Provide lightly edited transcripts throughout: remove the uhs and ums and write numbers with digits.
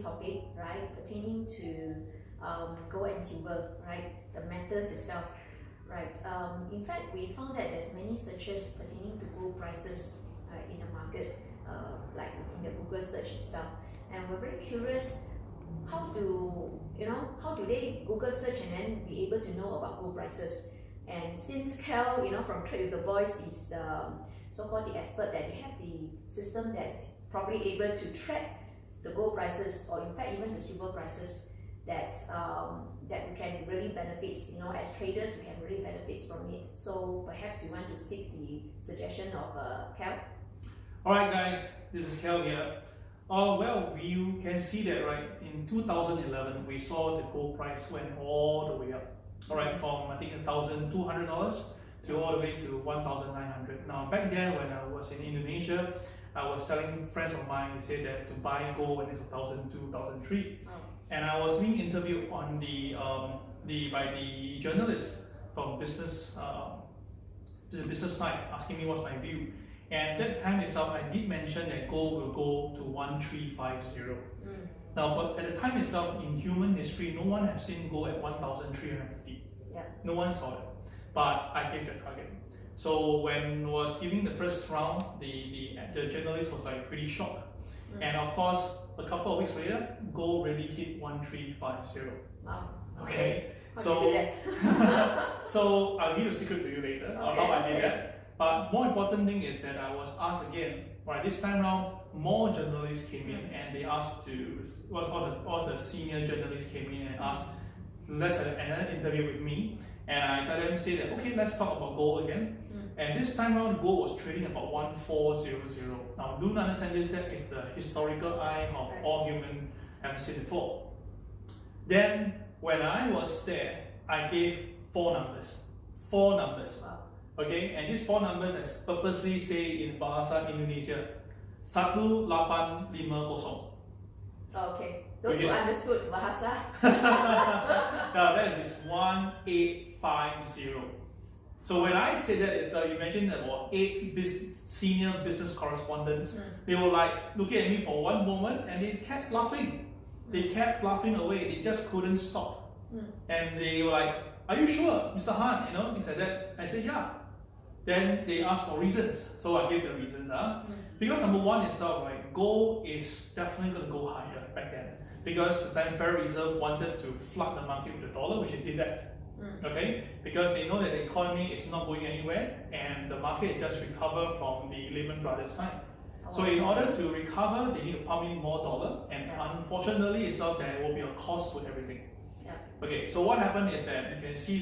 topic, right, pertaining to gold and silver, right, the metals itself, right. In fact, we found that there's many searches pertaining to gold prices in the market, like in the Google search itself, and we're very curious. How do they Google search and then be able to know about gold prices? And since Kel, from Trade with the Boys is so-called the expert, that they have the system that's probably able to track the gold prices, or in fact even the silver prices, that we can really benefit. As traders, we can really benefit from it. So perhaps we want to seek the suggestion of Kel. All right, guys, this is Kel here. Well, you can see that, right, in 2011, we saw the gold price went all the way up. All right, from I think $1,200 to all the way to 1,900. Now, back then when I was in Indonesia, I was telling friends of mine, they said that to buy gold when it's 1,200, 1,300. And I was being interviewed on by the journalist from the business side, asking me what's my view. And that time itself, I did mention that gold will go to 1,350. Now, but at the time itself, in human history, no one has seen gold at 1,350. Yeah. No one saw it, but I gave the target. So when I was giving the first round, the journalist was like pretty shocked. And of course, a couple of weeks later, gold really hit 1,350. Wow. Okay. So so I'll give a secret to you later on how I did that. But more important thing is that I was asked again, right, this time round, more journalists came in and they asked all the senior journalists came in and asked, let's have another interview with me. And I tell them, say that, okay, let's talk about gold again. And this time round, gold was trading about 1,400. Now, do understand this, that is the historical eye of all humans have seen before. Then, when I was there, I gave four numbers. Wow. Okay, and these four numbers I purposely say in Bahasa Indonesia, 1850. Okay, those who understood Bahasa. Now that is 1850. So when I say that, it's imagine that about 8 senior business correspondents, they were like looking at me for one moment and they kept laughing. They kept laughing away, they just couldn't stop. And they were like, are you sure, Mr. Han? Things like that. I said, yeah. Then they asked for reasons. So I gave the reasons. Because number one itself, right, gold is definitely going to go higher back then. Because the Federal Reserve wanted to flood the market with the dollar, which it did that. Okay? Because they know that the economy is not going anywhere and the market just recovered from the Lehman Brothers time. So in order to recover, they need to pump in more dollar, and unfortunately itself, there will be a cost to everything. Okay, so what happened is that you can see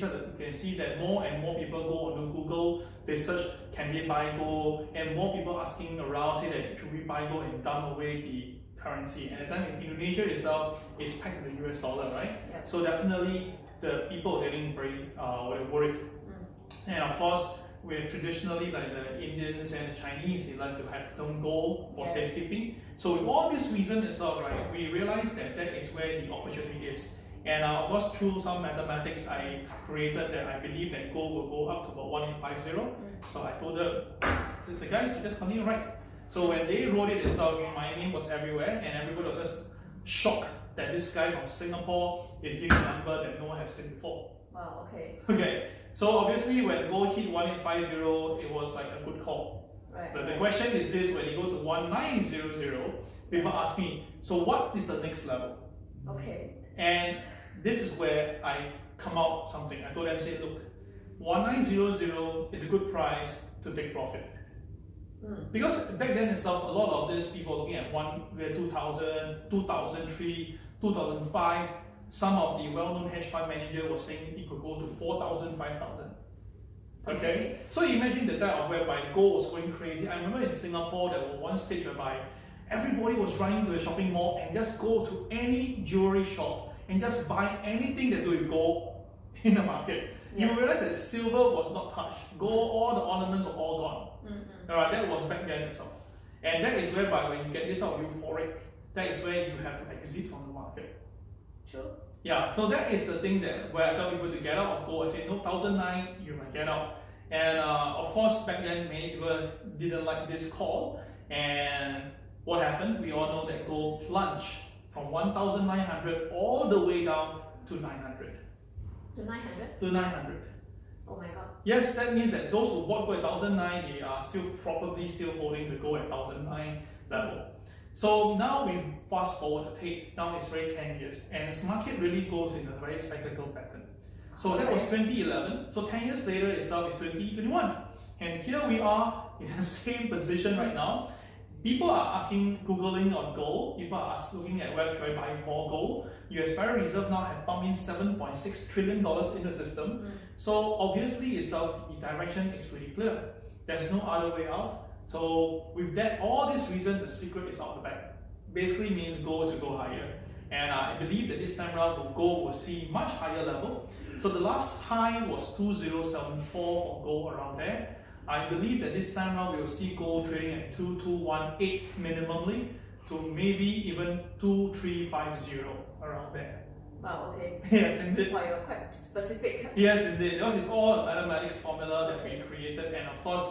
that more and more people go on Google, they search, can they buy gold, and more people asking around say that should we buy gold and dump away the currency. And at the time in Indonesia itself is pegged to the US dollar, right? So definitely the people are getting very worried. And of course, we're traditionally like the Indians and the Chinese, they like to have their own gold for safekeeping. So with all these reasons itself, right, we realize that that is where the opportunity is. And of course, through some mathematics, I created that I believe that gold will go up to about 1850. So I told the guys to just continue right. So when they wrote it itself, my name was everywhere, and everybody was just shocked that this guy from Singapore is giving a number that no one has seen before. Wow, okay. Okay, so obviously when gold hit 1850, it was like a good call. But the question is this: when you go to 1900, people ask me, so what is the next level? Okay. And this is where I come out something. I told them, say, look, 1900 is a good price to take profit. Because back then itself, a lot of these people looking at 2000, 2003, 2005. Some of the well-known hedge fund managers were saying it could go to 4,000, 5,000. Okay? So imagine the time of whereby gold was going crazy. I remember in Singapore, there was one stage whereby everybody was running to the shopping mall and just go to any jewelry shop and just buy anything that do with gold in the market. You realize that silver was not touched. Gold, all the ornaments were all gone. Alright, that was back then itself. And that is whereby when you get this out of euphoric, that is where you have to exit from the market. Sure. Yeah, so that is the thing that where I tell people to get out of gold. I say, no, 1009, you might get out. And of course, back then, many people didn't like this call. And what happened? We all know that gold plunged from 1,900 all the way down to 900. To 900? To 900. Oh my god. Yes, that means that those who bought gold at 1,009, they are still probably still holding the gold at 1,009 level. So now we fast forward the tape. Now it's very 10 years, and this market really goes in a very cyclical pattern. So that was 2011. So 10 years later itself is 2021, and here we are in the same position right now. People are asking, googling on gold. People are looking at where should I buy more gold. US Federal Reserve now have pumped in $7.6 trillion in the system. So obviously itself, the direction is pretty clear. There's no other way out. So with that, all these reasons, the secret is out the bag. Basically means gold to go higher. And I believe that this time around, gold will see much higher level. So the last high was 2074 for gold around there. I believe that this time around we will see gold trading at 2218 minimally to maybe even 2350 around there. Wow, okay. Yes, indeed. Wow, you're quite specific. Yes, indeed. Because it's all a mathematics formula that we created, and of course,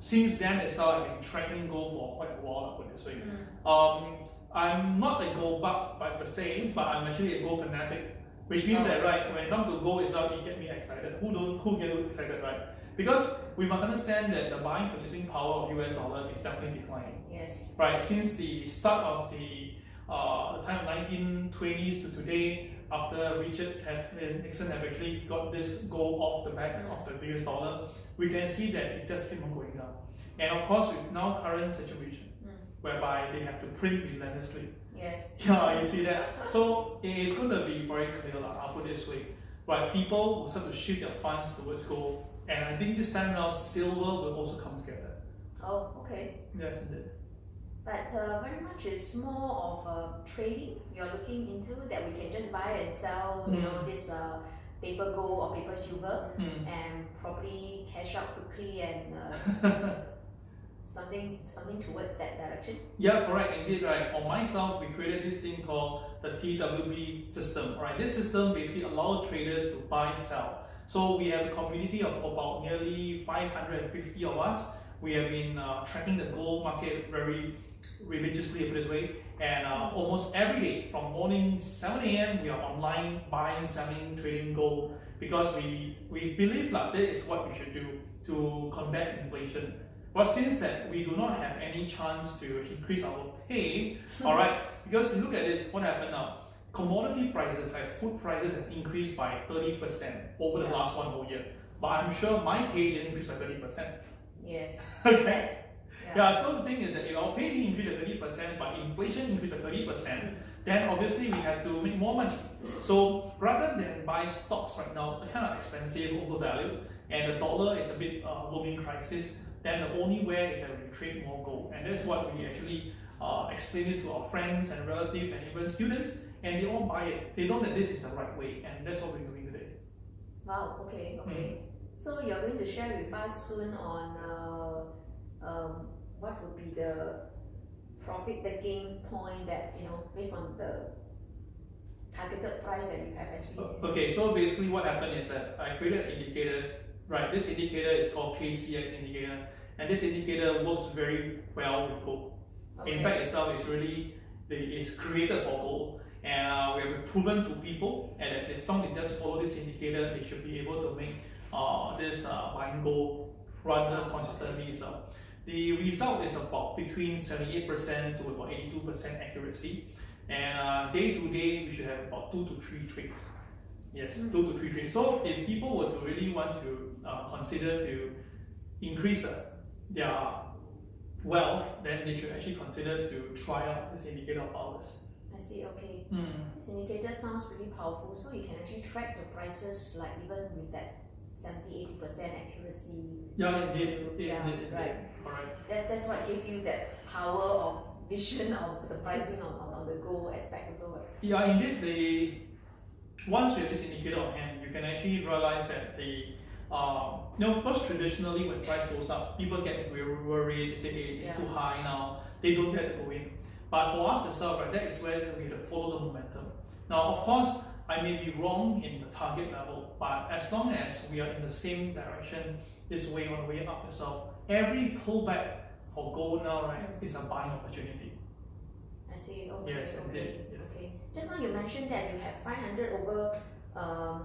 since then itself, I've been tracking gold for quite a while, I put it this way. I'm not a gold bug by per se, but I'm actually a gold fanatic, which means that right when it comes to gold itself, it gets me excited. Who get excited, right? Because we must understand that the buying purchasing power of US dollar is definitely declining. Yes. Right, since the start of the time of 1920s to today, after Richard and Nixon have actually got this gold off the back of the US dollar, we can see that it just keep on going down. And of course, with now current situation, whereby they have to print relentlessly. Yes. Yeah, you see that. So it is going to be very clear, I'll put it this way. Right, people will start to shift their funds towards gold. And I think this time around, silver will also come together. Oh, okay. Yes, indeed. But very much is more of trading you're looking into, that we can just buy and sell, you know, this paper gold or paper silver and probably cash out quickly and something towards that direction. Yeah, correct, indeed, right. For myself, we created this thing called the TWB system, right? This system basically allows traders to buy, sell. So we have a community of about nearly 550 of us. We have been tracking the gold market very religiously, put this way, and almost every day from morning 7 a.m. we are online buying, selling, trading gold, because we believe that is what we should do to combat inflation. But since that we do not have any chance to increase our pay, all right, because look at this, what happened now? Commodity prices like food prices have increased by 30% over the last 1 whole year. But I'm sure my pay didn't increase by 30%. Yes. Okay. Yeah, so the thing is that if our pay didn't increase by 30%, but inflation increased by 30%, then obviously we have to make more money. So rather than buy stocks right now, they're kind of expensive, overvalued, and the dollar is a bit looming crisis, then the only way is that we trade more gold. And that's what we actually explain this to our friends and relatives and even students, and they all buy it. They know that this is the right way, and that's what we're doing today. Wow, okay. So you're going to share with us soon on what would be the profit taking point that, you know, based on the targeted price that you have actually. Okay, so basically what happened is that I created an indicator, right? This indicator is called KCX indicator, and this indicator works very well with gold. In fact, itself is really it's created for gold, and we have proven to people, and that if somebody just follow this indicator, they should be able to make this buying gold rather consistently. So the result is about between 78% to about 82% accuracy, and day to day we should have about 2 to 3 trades. Yes, 2 to 3 trades. So if people were to really want to consider to increase their wealth, then they should actually consider to try out this indicator of ours. I see, okay. This indicator sounds pretty powerful, so you can actually track the prices like even with that 70-80% accuracy. Yeah, indeed. Right. Correct. That's what gives you that power of vision of the pricing on the gold aspect also, right? Yeah, indeed. Once you have this indicator on hand, you can actually realize that because traditionally when price goes up, people get worried, say it's too high now, they don't get to go in. But for us itself, right, that is where we have to follow the momentum. Now, of course, I may be wrong in the target level, but as long as we are in the same direction, this way on the way up itself, every pullback for gold now, right, is a buying opportunity. I see, okay. Yes, indeed. Yes. Okay. Just now you mentioned that you have 500 over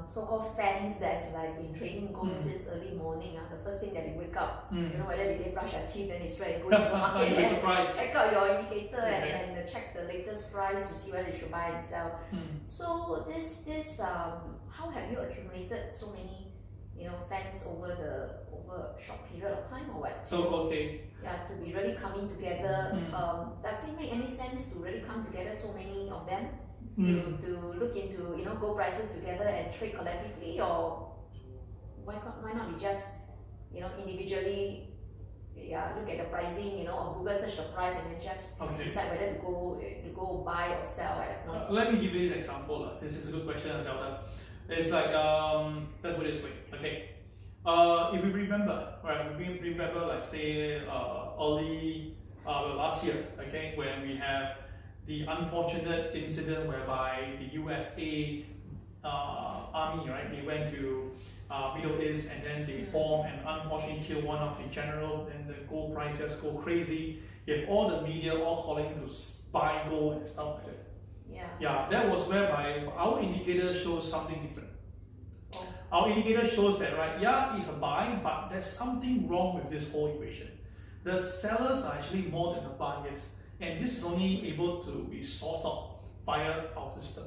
so-called fans that's like been trading gold since early morning. The first thing that they wake up, you know whether they brush their teeth and they straight go into the market and check out your indicator and check the latest price to see whether you should buy and sell. So how have you accumulated so many fans over a short period of time, or what? To be really coming together. Does it make any sense to really come together, so many of them, to look into gold prices together and trade collectively, or why not you just individually look at the pricing, or Google search the price and then just decide whether to go buy or sell at that point? Let me give you this example. This is a good question, Zelda. It's like, let's put it this way, okay? If we remember, right, like say early last year, okay, when we have the unfortunate incident whereby the USA army, right, they went to Middle East and then they bombed and unfortunately killed one of the general, and the gold prices go crazy. You have all the media all calling to buy gold and stuff like that. Yeah, that was whereby our indicator shows something different. Our indicator shows that, right, yeah, it's a buy, but there's something wrong with this whole equation. The sellers are actually more than the buyers, and this is only able to be sourced out via our system.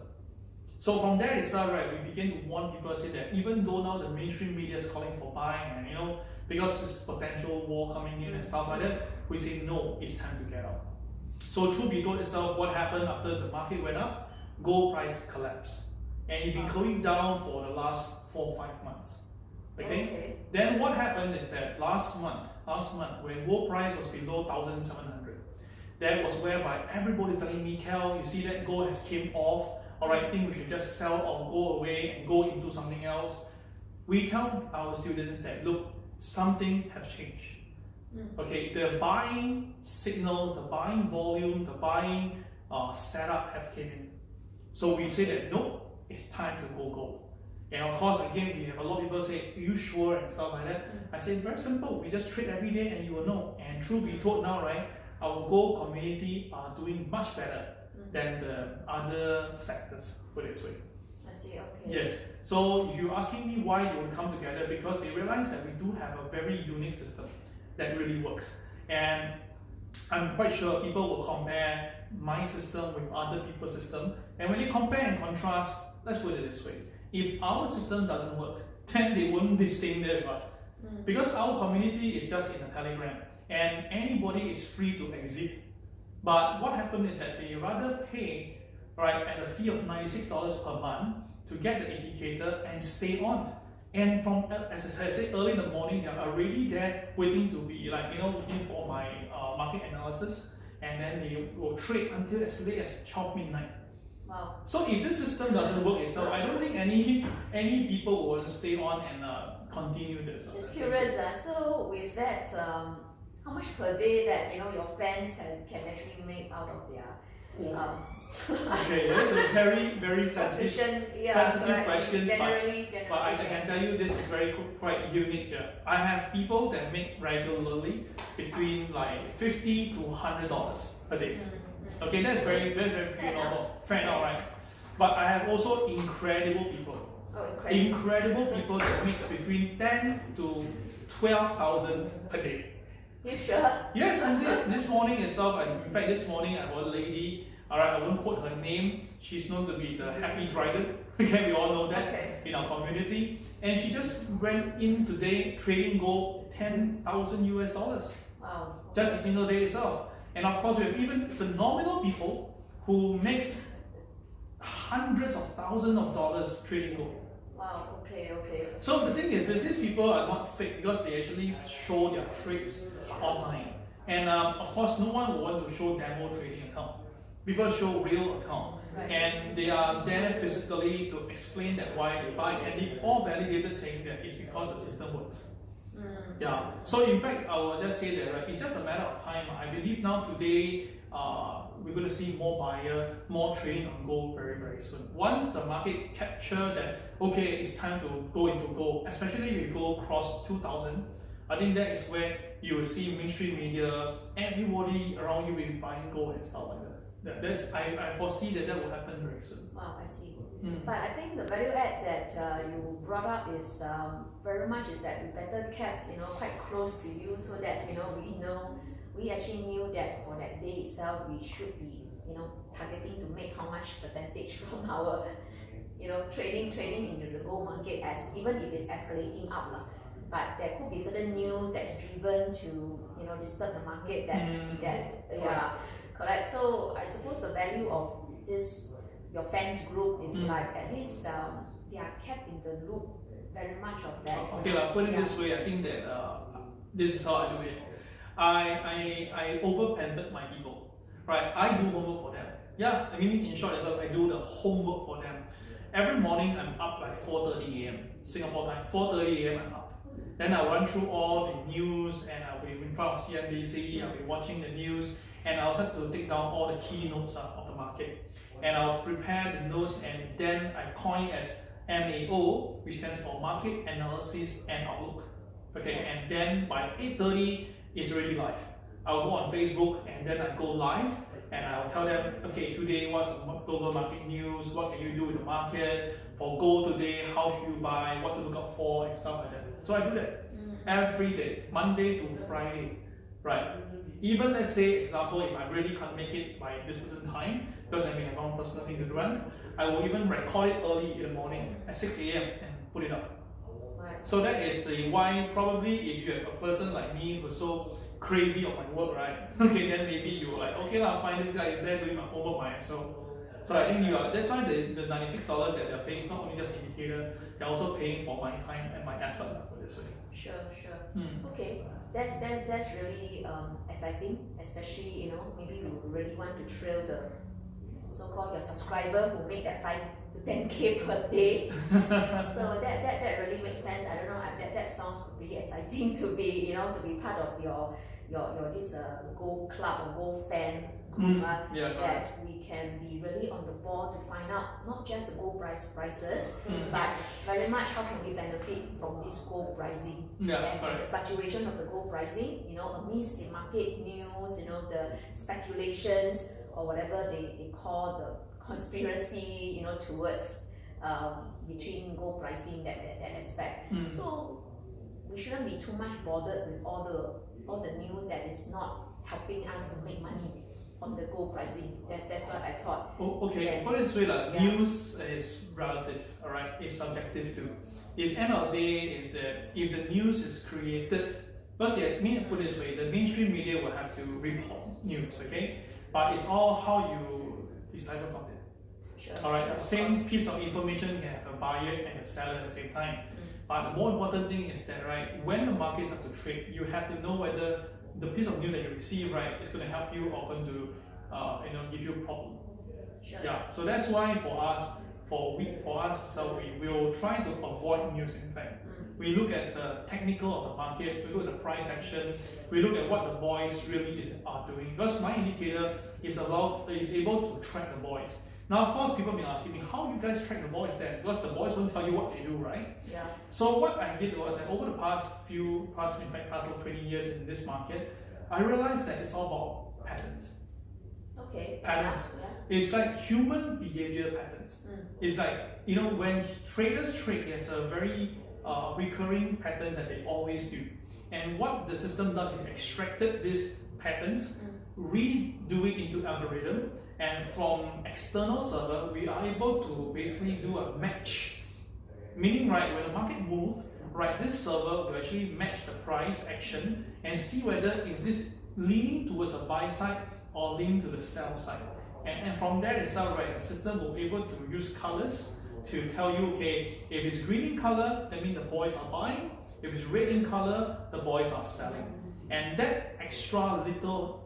So from there itself, right, we begin to warn people, say that even though now the mainstream media is calling for buying, and because there's potential war coming in and stuff like that, we say no, it's time to get out. So truth be told itself, what happened after the market went up? Gold price collapsed, and it's been going down for the last 4 or 5 months. Okay? Then what happened is that last month when gold price was below 1,700, that was whereby everybody telling me, Kel, you see that gold has came off. Alright, I think we should just sell or go away and go into something else. We tell our students that look, something has changed. Okay, the buying signals, the buying volume, the buying setup have came in. So we say that no, it's time to go gold. And of course, again, we have a lot of people say, are you sure and stuff like that. I say, very simple, we just trade every day and you will know. And truth be told now, right, our gold community are doing much better than the other sectors, put it this way. I see, okay. Yes, so if you're asking me why they will come together, because they realize that we do have a very unique system that really works. And I'm quite sure people will compare my system with other people's system. And when they compare and contrast, let's put it this way. If our system doesn't work, then they won't be staying there with us. Because our community is just in a Telegram and anybody is free to exit. But what happened is that they rather pay at a fee of $96 per month to get the indicator and stay on. And from, as I said, early in the morning, they are already there waiting to be looking for my market analysis, and then they will trade until as late as 12 midnight. Wow. So if this system doesn't work itself, I don't think any people will stay on and continue this. Just curious, so with that, how much per day that your fans can actually make out of their okay, that's a very, very sensitive question, but I can tell you this is quite unique here. I have people that make regularly between like $50 to $100 per day. Okay, that's very pretty normal. Fair enough, right? But I have also incredible people. Incredible people that makes between 10 to 12,000 per day. You sure? Yes, indeed. This morning itself, in fact, this morning I was a lady. Alright, I won't quote her name. She's known to be the happy dragon. Okay, we all know that in our community. And she just went in today trading gold $10,000 US. Wow. Just a single day itself. And of course, we have even phenomenal people who makes hundreds of thousands of dollars trading gold. Wow, okay. So the thing is that these people are not fake because they actually show their trades online. And of course, no one will want to show demo trading account. People show real account. And they are there physically to explain that why they buy, and they all validated saying that it's because the system works. Yeah. So in fact, I will just say that it's just a matter of time. I believe now today we're going to see more buyer, more trading on gold very, very soon. Once the market capture that it's time to go into gold, especially if you go across 2,000, I think that is where you will see mainstream media, everybody around you will be buying gold and stuff like that. I foresee that will happen very soon. Wow, I see. But I think the value add that you brought up is very much is that we better kept quite close to you, so that we actually knew that for that day itself we should be targeting to make how much percentage from our trading into the gold market, as even if it's escalating up lah. But there could be certain news that's driven to disturb the market correct. So I suppose the value of this your fans group is like at least they are kept in the loop very much of that. Okay, put it this way, I think that this is how I do it. I over pampered my people, right? I do homework for them. Yeah, I mean in short, I do the homework for them. Every morning I'm up by 4:30 a.m. Singapore time. 4:30 a.m. I'm up. Then I run through all the news, and I'll be in front of CNBC. I'll be watching the news, and I'll have to take down all the key notes of the market. And I'll prepare the notes, and then I coin as MAO, which stands for Market Analysis and Outlook. Okay, and then by 8:30 it's already live. I'll go on Facebook, and then I go live, and I'll tell them, okay, today what's the global market news, what can you do with the market, for gold today, how should you buy, what to look out for, and stuff like that. So I do that every day, Monday to Friday, right? Even let's say, example, if I really can't make it by this certain time, because I may have one personal thing to run, I will even record it early in the morning at 6 a.m. and put it up. Right. So that is the why. Probably if you have a person like me who's so crazy on my work, right? Okay, then maybe you're like, okay, I'll find this guy is there doing my homework, might as well. So I think that's why the $96 that they're paying is not only just indicator, they're also paying for my time and my effort for this way. Sure. Okay, that's really exciting, especially maybe you really want to trail the so-called your subscriber who make that 5 to 10K per day. So that really makes sense. I don't know, that sounds really exciting to be to be part of your this gold club or gold fan group that we can be really on the ball to find out not just the gold prices, but very much how can we benefit from this gold pricing and the fluctuation of the gold pricing, amidst the market news, the speculations or whatever they call the conspiracy, towards between gold pricing that aspect. So we shouldn't be too much bothered with all the news that is not helping us to make money on the gold pricing. That's what I thought. Okay, put it this way, news is relative, alright? It's subjective too. It's end of the day is that if the news is created, but put it this way, the mainstream media will have to report news, okay? But it's all how you decipher from it. Sure, alright, same piece of information can have a buyer and a seller at the same time. But the more important thing is that, right, when the markets have to trade, you have to know whether the piece of news that you receive, right, is going to help you or going to, give you a problem. Sure. Yeah. So that's why for us, so we will try to avoid news. In fact, we look at the technical of the market, we look at the price action, we look at what the boys really are doing. Because my indicator is able to track the boys. Now, of course, people have been asking me, how you guys track the boys then? Because the boys won't tell you what they do, right? Yeah. So what I did was that over the past 20 years in this market, I realized that it's all about patterns. Okay. Patterns. Yeah. It's like human behavior patterns. It's like, when traders trade, there's a very recurring patterns that they always do. And what the system does is extracted these patterns, redo it into algorithm, and from external server, we are able to basically do a match. Meaning, right, when the market moves, right, this server will actually match the price action and see whether is this leaning towards the buy side or leaning to the sell side. And from there itself, right, the system will be able to use colors to tell you, okay, if it's green in color, that means the boys are buying. If it's red in color, the boys are selling. And that extra little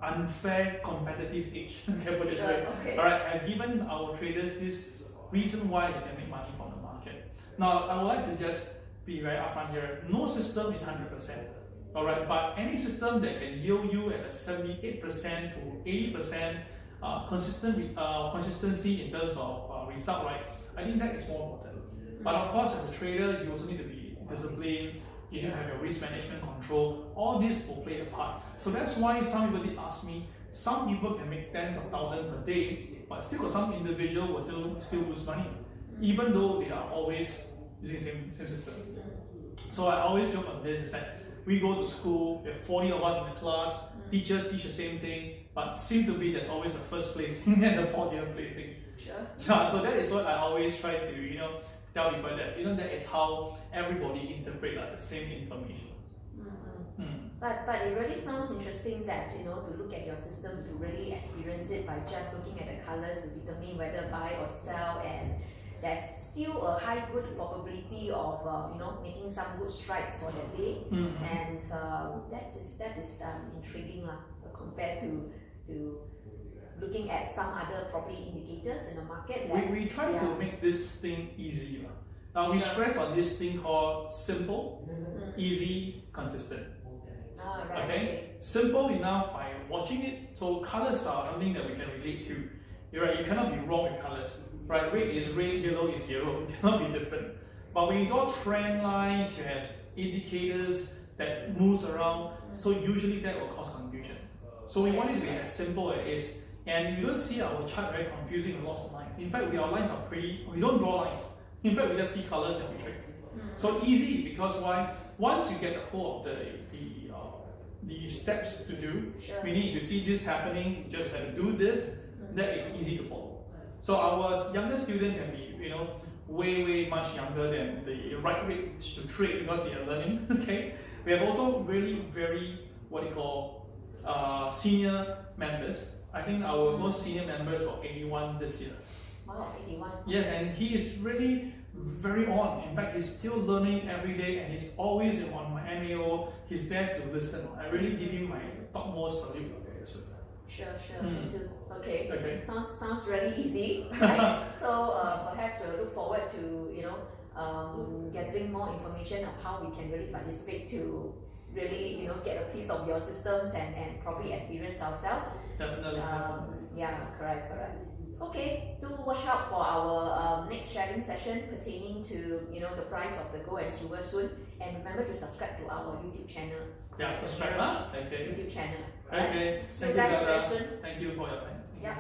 unfair competitive edge, okay, put it this way. Okay. Alright, I've given our traders this reason why they can make money from the market. Now, I would like to just be very upfront here. No system is 100%. Alright, but any system that can yield you at a 78% to 80% consistency in terms of result, right? I think that is more important. But of course, as a trader, you also need to be disciplined. You need to have your risk management control. All this will play a part. So that's why some people did ask me, some people can make tens of thousands per day, but still got some individual will still lose money, even though they are always using the same system. So I always joke on this, is that we go to school, we have 40 of us in the class, teacher teach the same thing, but seem to be there's always the first placing and the 40th placing. Sure. Yeah, so that is what I always try to tell people, that that is how everybody interpret the same information. But it really sounds interesting that to look at your system, to really experience it by just looking at the colors to determine whether buy or sell, and there's still a high good probability of making some good strides for the day, and that is intriguing compared to looking at some other property indicators in the market. We try to make this thing easy. Now we stress on this thing called simple, easy, consistent. Right, okay? Simple enough by watching it. So colors are something that we can relate to. You're right, you cannot be wrong with colors. Right, red is red, yellow is yellow. It cannot be different. But when you draw trend lines, you have indicators that moves around. So usually that will cause confusion. So we want it to be as simple as it is. And you don't see our chart very confusing with lots of lines. In fact, our lines are we don't draw lines. In fact, we just see colors and we trade. So easy, because why? Once you get a hold of the steps to do, meaning if you see this happening, you just have to do this, that is easy to follow. So our younger student can be, way much younger than the right age to trade because they are learning. Okay, we have also really very senior members. I think our most senior members got 81 this year. Wow, 81. Yes, and he is really very on. In fact, he's still learning every day, and he's always on my MAO. He's there to listen. I really give him my topmost salute. Sure, me too. Okay. Sounds really easy, right? So perhaps we'll look forward to gathering more information of how we can really participate to really get a piece of your systems and probably experience ourselves. Definitely. Yeah, correct. Okay, do watch out for our next sharing session pertaining to the price of the gold and silver soon, and remember to subscribe to our YouTube channel. Yeah, subscribe. Okay. YouTube channel. Okay. See you guys very soon. Thank you for your time. Yeah.